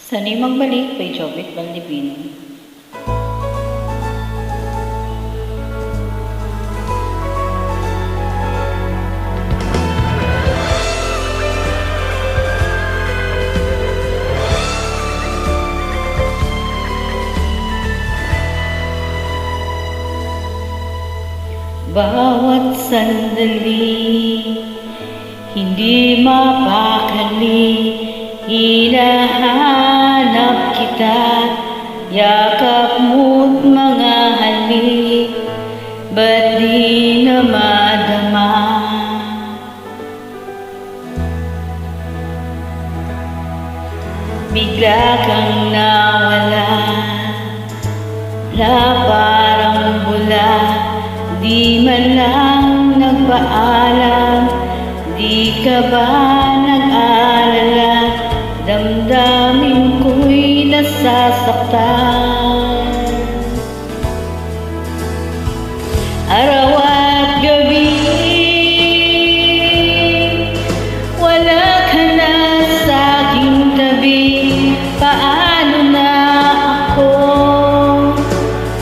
Sana'y magbalik kay Jobit Valdivino. Bawat sandali, hindi mapakali, hinahanap kita, yakap mo't mga halik, ba't di na madama? Bigla kang nawala, parang bula, di man lang nagpaalam, di ka ba nag-alala, damdamin ko'y nasasaktan. Araw at gabi, wala ka na sa aking tabi. Paano na ako?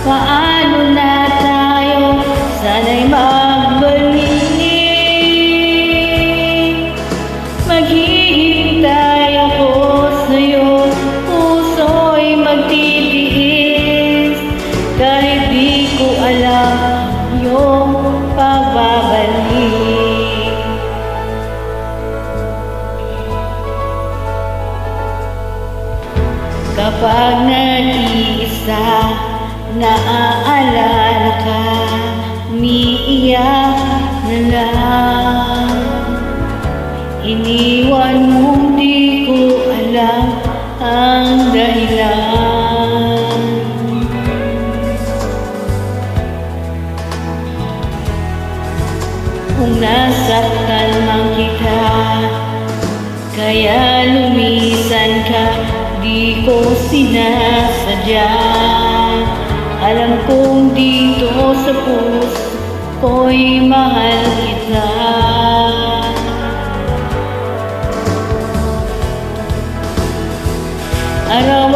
Paano na tayo? Sana'y magbalik. Maghihintay ako sa'yo, puso'y magtitiis, kahit di ko alam yung pagbabalik. Kapag nag-iisa, naaalala ka, umiiyak na lang. Iniwan mo, di ko alam ang dahilan. Kung nasaktan man kita, kaya lumisan ka, di ko sinasadya. Alam kong dito sa puso ko'y mahal kita. Araw